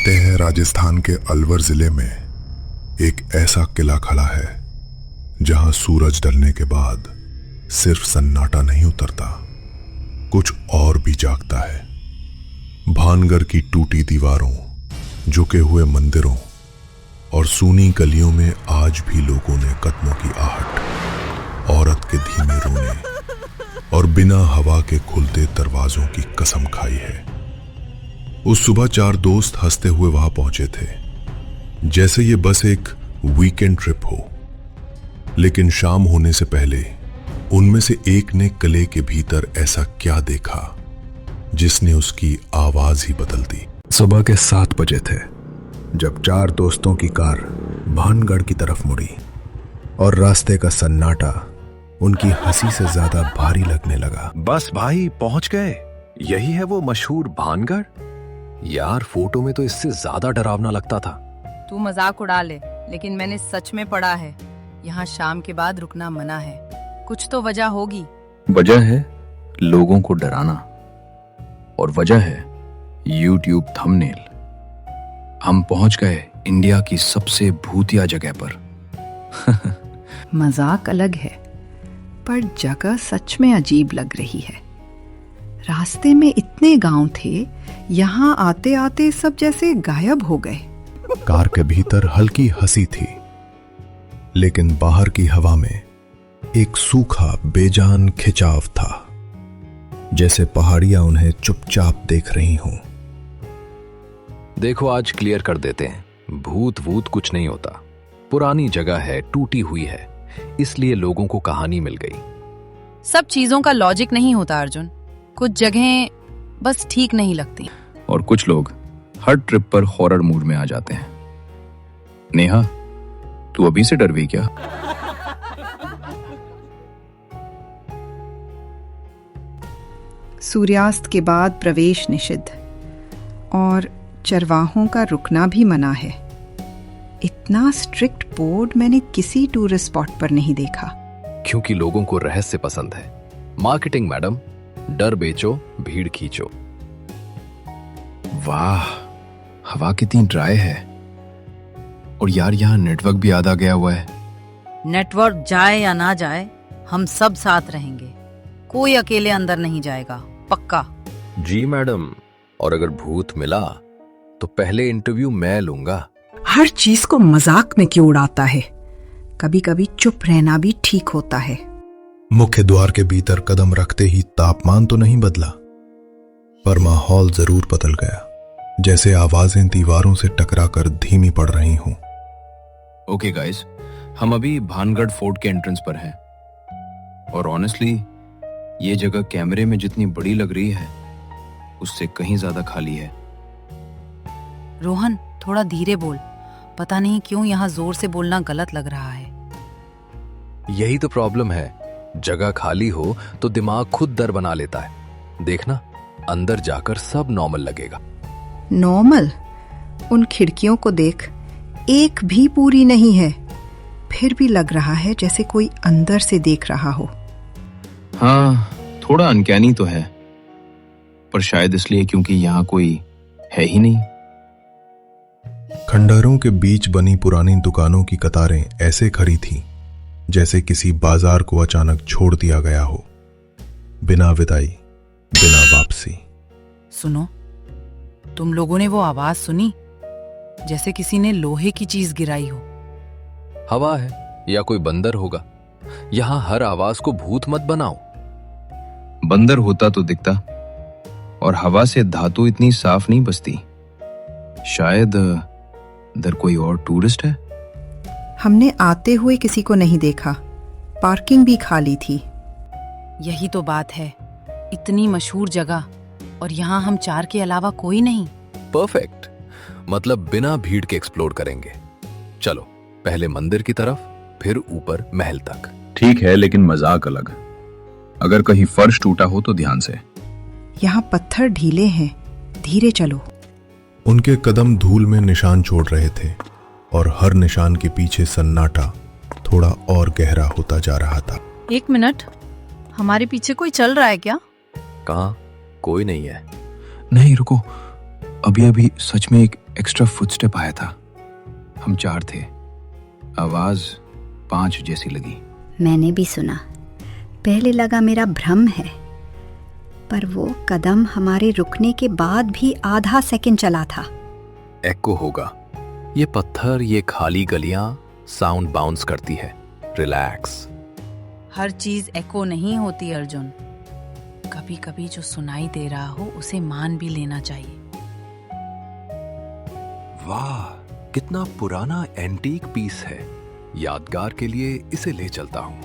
कहते हैं राजस्थान के अलवर जिले में एक ऐसा किला खड़ा है जहां सूरज ढलने के बाद सिर्फ सन्नाटा नहीं उतरता, कुछ और भी जागता है। भानगढ़ की टूटी दीवारों, झुके हुए मंदिरों और सूनी गलियों में आज भी लोगों ने कदमों की आहट, औरत के धीमे रोने और बिना हवा के खुलते दरवाजों की कसम खाई है। उस सुबह 4 दोस्त हंसते हुए वहां पहुंचे थे, जैसे ये बस एक वीकेंड ट्रिप हो। लेकिन शाम होने से पहले उनमें से एक ने किले के भीतर ऐसा क्या देखा जिसने उसकी आवाज ही बदल दी। सुबह के 7 बजे थे जब 4 दोस्तों की कार भानगढ़ की तरफ मुड़ी और रास्ते का सन्नाटा उनकी हंसी से ज्यादा भारी लगने लगा। बस भाई, पहुंच गए। यही है वो मशहूर भानगढ़। यार, फोटो में तो इससे ज्यादा डरावना लगता था। तू मजाक उड़ा ले, लेकिन मैंने सच में पढ़ा है यहाँ शाम के बाद रुकना मना है। कुछ तो वजह होगी। वजह है लोगों को डराना और वजह है YouTube थंबनेल। हम पहुंच गए इंडिया की सबसे भूतिया जगह पर। मजाक अलग है, पर जगह सच में अजीब लग रही है। रास्ते में इतने गांव थे, यहाँ आते आते सब जैसे गायब हो गए। कार के भीतर हल्की हंसी थी, लेकिन बाहर की हवा में एक सूखा बेजान खिंचाव था, जैसे पहाड़ियां उन्हें चुपचाप देख रही हों। देखो, आज क्लियर कर देते हैं, भूत वूत कुछ नहीं होता। पुरानी जगह है, टूटी हुई है, इसलिए लोगों को कहानी मिल गई। सब चीजों का लॉजिक नहीं होता अर्जुन। कुछ जगहें बस ठीक नहीं लगती। और कुछ लोग हर ट्रिप पर हॉरर मूड में आ जाते हैं। नेहा, तू अभी से डर गई क्या? सूर्यास्त के बाद प्रवेश निषिद्ध और चरवाहों का रुकना भी मना है। इतना स्ट्रिक्ट बोर्ड मैंने किसी टूरिस्ट स्पॉट पर नहीं देखा। क्योंकि लोगों को रहस्य पसंद है। मार्केटिंग मैडम, डर बेचो, भीड़ खींचो। वाह, हवा कितनी ड्राई है। और यार, यहाँ नेटवर्क भी आधा गया हुआ है। नेटवर्क जाए या ना जाए, हम सब साथ रहेंगे। कोई अकेले अंदर नहीं जाएगा, पक्का। जी मैडम, और अगर भूत मिला तो पहले इंटरव्यू मैं लूंगा। हर चीज को मजाक में क्यों उड़ाता है? कभी कभी चुप रहना भी ठीक होता है। मुख्य द्वार के भीतर कदम रखते ही तापमान तो नहीं बदला, पर माहौल जरूर बदल गया, जैसे आवाजें दीवारों से टकराकर धीमी पड़ रही हों। ओके गाइस, हम अभी भानगढ़ फोर्ट के एंट्रेंस पर हैं और ऑनेस्टली ये जगह कैमरे में जितनी बड़ी लग रही है उससे कहीं ज्यादा खाली है। रोहन, थोड़ा धीरे बोल। पता नहीं क्यों यहाँ जोर से बोलना गलत लग रहा है। यही तो प्रॉब्लम है। जगह खाली हो तो दिमाग खुद डर बना लेता है। देखना, अंदर जाकर सब नॉर्मल लगेगा। नॉर्मल? उन खिड़कियों को देख, एक भी पूरी नहीं है, फिर भी लग रहा है जैसे कोई अंदर से देख रहा हो। हाँ, थोड़ा अनकैनी तो है, पर शायद इसलिए क्योंकि यहाँ कोई है ही नहीं। खंडहरों के बीच बनी पुरानी दुकानों की कतारें ऐसे खड़ी थीं जैसे किसी बाजार को अचानक छोड़ दिया गया हो, बिना विदाई, बिना वापसी। सुनो, तुम लोगों ने वो आवाज सुनी? जैसे किसी ने लोहे की चीज गिराई हो। हवा है या कोई बंदर होगा। यहाँ हर आवाज को भूत मत बनाओ। बंदर होता तो दिखता, और हवा से धातु इतनी साफ नहीं बचती। शायद इधर कोई और टूरिस्ट है। हमने आते हुए किसी को नहीं देखा, पार्किंग भी खाली थी। यही तो बात है, इतनी मशहूर जगह और यहाँ हम 4 के अलावा कोई नहीं। परफेक्ट, मतलब बिना भीड़ के एक्सप्लोर करेंगे। चलो, पहले मंदिर की तरफ, फिर ऊपर महल तक। ठीक है, लेकिन मजाक अलग। अगर कहीं फर्श टूटा हो तो ध्यान से। यहाँ पत्थर ढीले हैं, धीरे चलो। उनके कदम धूल में निशान छोड़ रहे थे और हर निशान के पीछे सन्नाटा थोड़ा और गहरा होता जा रहा था। 1 मिनट, हमारे पीछे कोई चल रहा है क्या? कहाँ? कोई नहीं है। नहीं, रुको, अभी अभी सच में एक एक्स्ट्रा फुटस्टेप आया था। हम 4 थे। आवाज 5 जैसी लगी। मैंने भी सुना। पहले लगा मेरा भ्रम है, पर वो कदम हमारे रुकने के बाद भी आधा सेकंड चला था। एको होगा। ये पत्थर, ये खाली गलियां साउंड बाउंस करती है। रिलैक्स। हर चीज एको नहीं होती अर्जुन। कभी कभी जो सुनाई दे रहा हो उसे मान भी लेना चाहिए। वाह, कितना पुराना एंटीक पीस है। यादगार के लिए इसे ले चलता हूं।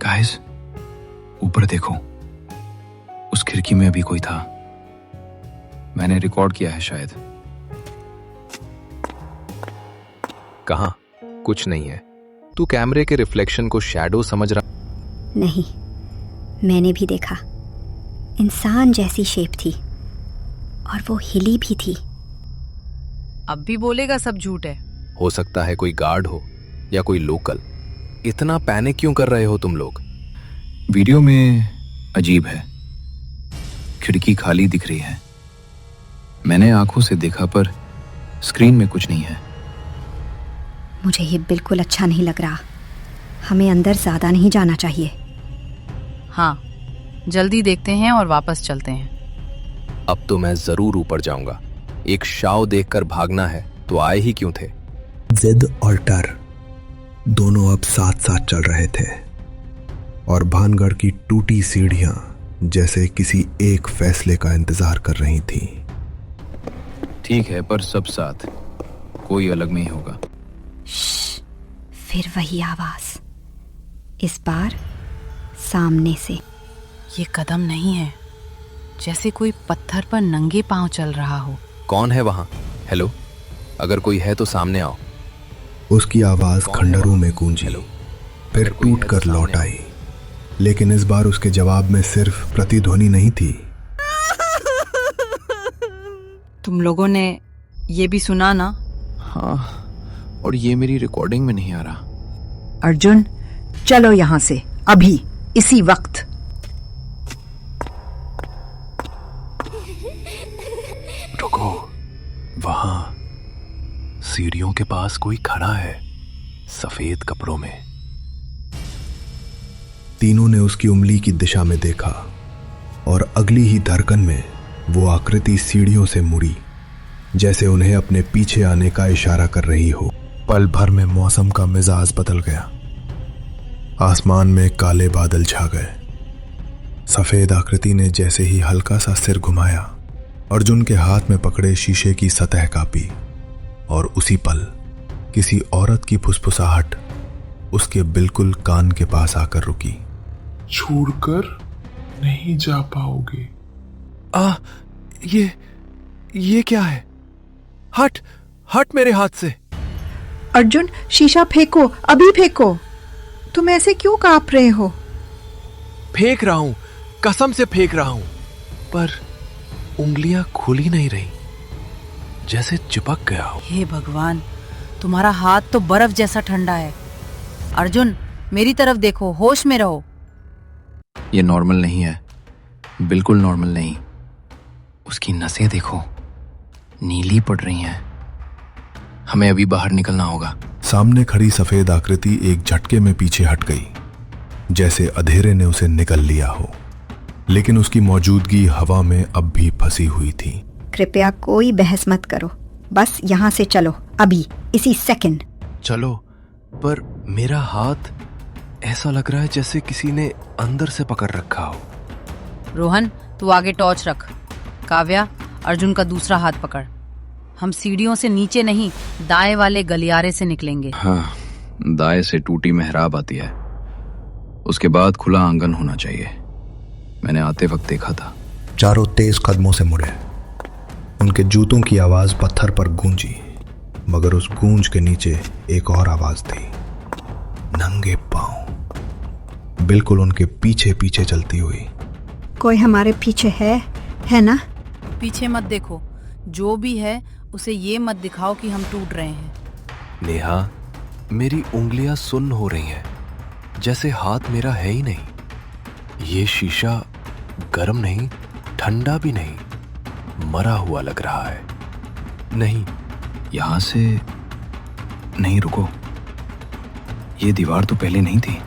गाइस, ऊपर देखो। उस खिड़की में अभी कोई था। मैंने रिकॉर्ड किया है शायद। कहां? कुछ नहीं है। तू कैमरे के रिफ्लेक्शन को शैडो समझ रहा? नहीं, मैंने भी देखा। इंसान जैसी शेप थी और वो हिली भी थी। अब भी बोलेगा सब झूठ है? हो सकता है कोई गार्ड हो या कोई लोकल। इतना पैनिक क्यों कर रहे हो तुम लोग? वीडियो में अजीब है। खिड़की खाली दिख रही है। मैंने आंखों से देखा पर स्क्रीन में कुछ नहीं है। मुझे ये बिल्कुल अच्छा नहीं लग रहा। हमें अंदर ज्यादा नहीं जाना चाहिए। हाँ, जल्दी देखते हैं और वापस चलते हैं। अब तो मैं जरूर ऊपर जाऊंगा। एक शाव देखकर भागना है तो आए ही क्यों थे? जिद और डर दोनों अब साथ साथ चल रहे थे और भानगढ़ की टूटी सीढ़ियां जैसे किसी एक फैसले का इंतजार कर रही थीं। ठीक है, पर सब साथ, कोई अलग नहीं होगा। फिर वही आवाज, इस बार सामने से। ये कदम नहीं है, जैसे कोई पत्थर पर नंगे पांव चल रहा हो। कौन है वहां? हेलो, अगर कोई है तो सामने आओ। उसकी आवाज खंडरों में गूंजी, फिर टूट कर लौट आई, लेकिन इस बार उसके जवाब में सिर्फ प्रतिध्वनि नहीं थी। तुम लोगों ने ये भी सुना ना? हाँ, और ये मेरी रिकॉर्डिंग में नहीं आ रहा। अर्जुन, चलो यहाँ से अभी, इसी वक्त। रुको, वहां सीढ़ियों के पास कोई खड़ा है, सफेद कपड़ों में। तीनों ने उसकी उंगली की दिशा में देखा और अगली ही धड़कन में वो आकृति सीढ़ियों से मुड़ी, जैसे उन्हें अपने पीछे आने का इशारा कर रही हो। पल भर में मौसम का मिजाज बदल गया। आसमान में काले बादल छा गए। सफेद आकृति ने जैसे ही हल्का सा सिर घुमाया, अर्जुन के हाथ में पकड़े शीशे की सतह कांपी और उसी पल किसी औरत की फुसफुसाहट उसके बिल्कुल कान के पास आकर रुकी। छोड़कर नहीं जा पाओगे। ये क्या है? हट, हट मेरे हाथ से। अर्जुन, शीशा फेंको, अभी फेंको। तुम ऐसे क्यों कांप रहे हो? फेंक रहा हूं, कसम से फेंक रहा हूं, पर उंगलियां खुल ही नहीं रही, जैसे चिपक गया हो। हे भगवान, तुम्हारा हाथ तो बर्फ जैसा ठंडा है। अर्जुन, मेरी तरफ देखो, होश में रहो। ये नॉर्मल नहीं है, बिल्कुल नॉर्मल नहीं। उसकी नसें देखो, नीली पड़ रही हैं। हमें अभी बाहर निकलना होगा। सामने खड़ी सफेद आकृति एक झटके में पीछे हट गई, जैसे अंधेरे ने उसे निकल लिया हो, लेकिन उसकी मौजूदगी हवा में अब भी फंसी हुई थी। कृपया कोई बहस मत करो, बस यहाँ से चलो अभी, इसी सेकंड। चलो, पर मेरा हाथ ऐसा लग रहा है जैसे किसी ने अंदर से पकड़ रखा हो। रोहन, तू आगे टॉर्च रख। काव्या, अर्जुन का दूसरा हाथ पकड़। हम सीढ़ियों से नीचे नहीं, दाएं वाले गलियारे से निकलेंगे। हाँ, दाएं से टूटी मेहराब आती है, उसके बाद खुला आंगन होना चाहिए। मैंने आते वक्त देखा था। चारों तेज कदमों से मुड़े। उनके जूतों की आवाज पत्थर पर गूंजी, मगर उस गूंज के नीचे एक और आवाज थी, नंगे पांव, बिल्कुल उनके पीछे पीछे चलती हुई। कोई हमारे पीछे है ना? पीछे मत देखो, जो भी है उसे ये मत दिखाओ कि हम टूट रहे हैं। नेहा, मेरी उंगलियां सुन्न हो रही हैं, जैसे हाथ मेरा है ही नहीं। ये शीशा गर्म नहीं, ठंडा भी नहीं, मरा हुआ लग रहा है। नहीं, यहां से नहीं, रुको, ये दीवार तो पहले नहीं थी।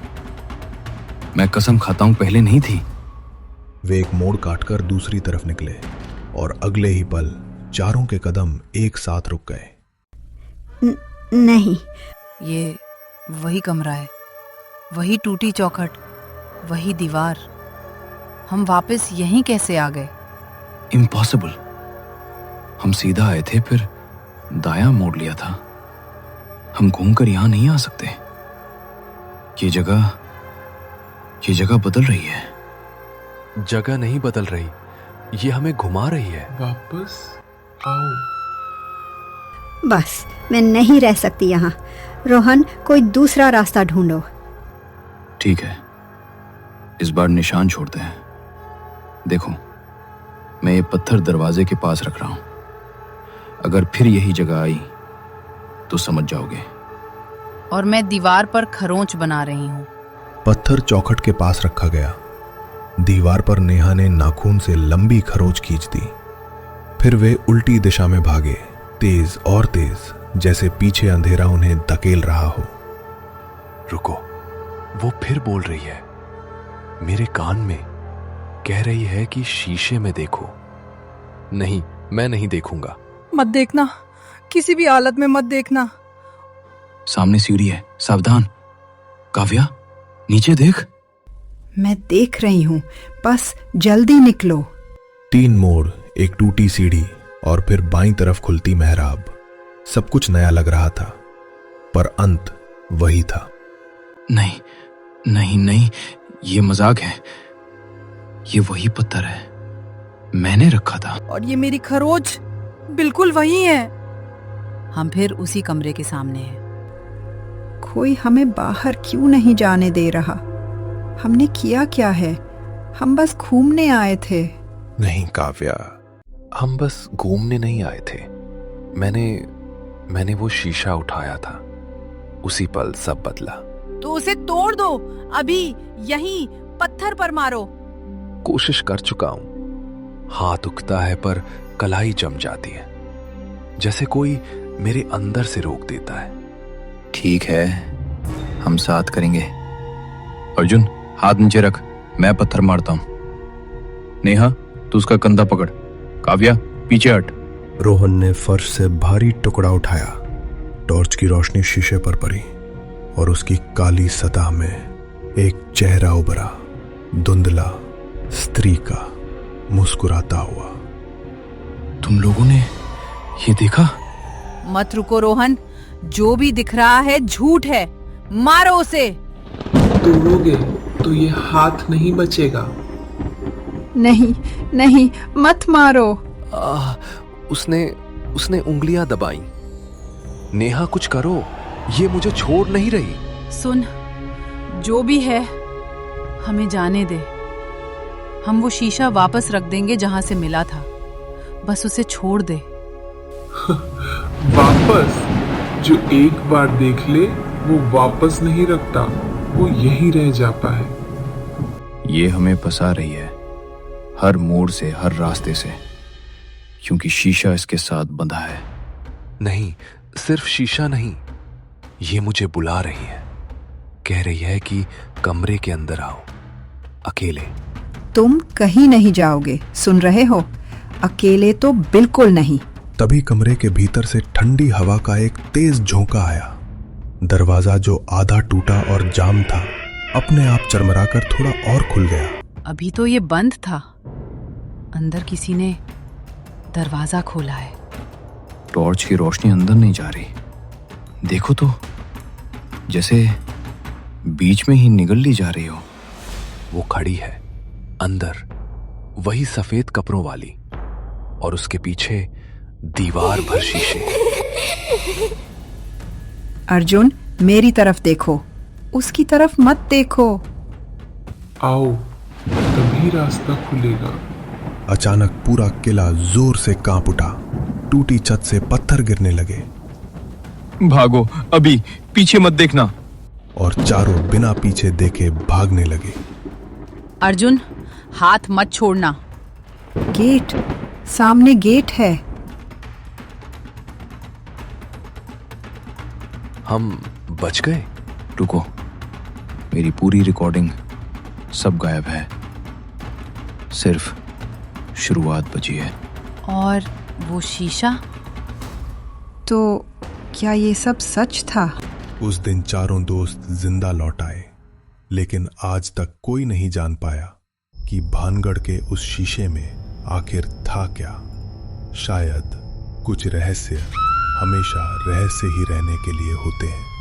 मैं कसम खाता हूं पहले नहीं थी। वे एक मोड़ काटकर दूसरी तरफ निकले और अगले ही पल चारों के कदम एक साथ रुक गए। नहीं, ये वही कमरा है, वही टूटी चौखट, वही दीवार। हम वापस यहीं कैसे आ गए? इम्पॉसिबल। हम सीधा आए थे, फिर दायां मोड़ लिया था। हम घूमकर यहां नहीं आ सकते। ये जगह बदल रही है। जगह नहीं बदल रही, ये हमें घुमा रही है। वापस आओ। बस मैं नहीं रह सकती यहाँ। रोहन, कोई दूसरा रास्ता ढूंढो। ठीक है, इस बार निशान छोड़ते हैं। देखो, मैं ये पत्थर दरवाजे के पास रख रहा हूं। अगर फिर यही जगह आई तो समझ जाओगे। और मैं दीवार पर खरोंच बना रही हूँ। पत्थर चौखट के पास रखा गया। दीवार पर नेहा ने नाखून से लंबी खरोंच खींच दी। फिर वे उल्टी दिशा में भागे, तेज और तेज, जैसे पीछे अंधेरा उन्हें धकेल रहा हो। रुको, वो फिर बोल रही है, मेरे कान में कह रही है कि शीशे में देखो। नहीं, मैं नहीं देखूंगा। मत देखना, किसी भी हालत में मत देखना। सामने सीढ़ी है, सावधान। काव्या, नीचे देख। मैं देख रही हूँ, बस जल्दी निकलो। 3 मोड़, एक टूटी सीढ़ी और फिर बाईं तरफ खुलती मेहराब। सब कुछ नया लग रहा था, पर अंत वही था। नहीं नहीं नहीं, ये मजाक है। ये वही पत्थर है, मैंने रखा था। और ये मेरी खरोच बिल्कुल वही है। हम फिर उसी कमरे के सामने हैं। कोई हमें बाहर क्यों नहीं जाने दे रहा? हमने किया क्या है? हम बस घूमने आए थे। नहीं काव्या, हम बस घूमने नहीं आए थे। मैंने वो शीशा उठाया था, उसी पल सब बदला। तो उसे तोड़ दो, अभी यहीं पत्थर पर मारो। कोशिश कर चुका हूं, हाथ उठता है पर कलाई जम जाती है, जैसे कोई मेरे अंदर से रोक देता है। ठीक है, हम साथ करेंगे। अर्जुन, हाथ नीचे रख, मैं पत्थर मारता हूं। नेहा, तू उसका कंधा पकड़। काव्या, पीछे हट। रोहन ने फर्श से भारी टुकड़ा उठाया। टॉर्च की रोशनी शीशे पर पड़ी और उसकी काली सतह में एक चेहरा उभरा, धुंधला, स्त्री का, मुस्कुराता हुआ। तुम लोगों ने ये देखा? मत रुको रोहन, जो भी दिख रहा है झूठ है। मारो उसे। तोड़ोगे तो ये हाथ नहीं बचेगा। नहीं नहीं, मत मारो। उसने उंगलियां दबाई। नेहा, कुछ करो, ये मुझे छोड़ नहीं रही। सुन, जो भी है हमें जाने दे। हम वो शीशा वापस रख देंगे जहां से मिला था, बस उसे छोड़ दे। वापस? जो एक बार देख ले वो वापस नहीं रखता, वो यहीं रह जाता है। ये हमें फंसा रही है, हर मोड़ से, हर रास्ते से, क्योंकि शीशा इसके साथ बंधा है। नहीं, सिर्फ शीशा नहीं, ये मुझे बुला रही है। कह रही है कि कमरे के अंदर आओ, अकेले। तुम कहीं नहीं जाओगे, सुन रहे हो? अकेले तो बिल्कुल नहीं। तभी कमरे के भीतर से ठंडी हवा का एक तेज झोंका आया। दरवाजा जो आधा टूटा और जाम था, अपने आप चरमराकर थोड़ा और खुल गया। अभी तो ये बंद था, अंदर किसी ने दरवाजा खोला है। टॉर्च की रोशनी अंदर नहीं जा रही। देखो तो, जैसे बीच में ही निगल ली जा रही हो। वो खड़ी है अंदर, वही सफेद कपड़ों वाली, और उसके पीछे दीवार भर शीशे। अर्जुन, मेरी तरफ देखो, उसकी तरफ मत देखो। आओ, तभी रास्ता खुलेगा। अचानक पूरा किला जोर से कांप उठा। टूटी छत से पत्थर गिरने लगे। भागो, अभी पीछे मत देखना। और चारों बिना पीछे देखे भागने लगे। अर्जुन, हाथ मत छोड़ना। गेट, सामने गेट है। हम बच गए। रुको, मेरी पूरी रिकॉर्डिंग सब गायब है, सिर्फ शुरुआत बची है। और वो शीशा? तो क्या ये सब सच था? उस दिन चारों दोस्त जिंदा लौट आए, लेकिन आज तक कोई नहीं जान पाया कि भानगढ़ के उस शीशे में आखिर था क्या। शायद कुछ रहस्य हमेशा रहस्य ही रहने के लिए होते हैं।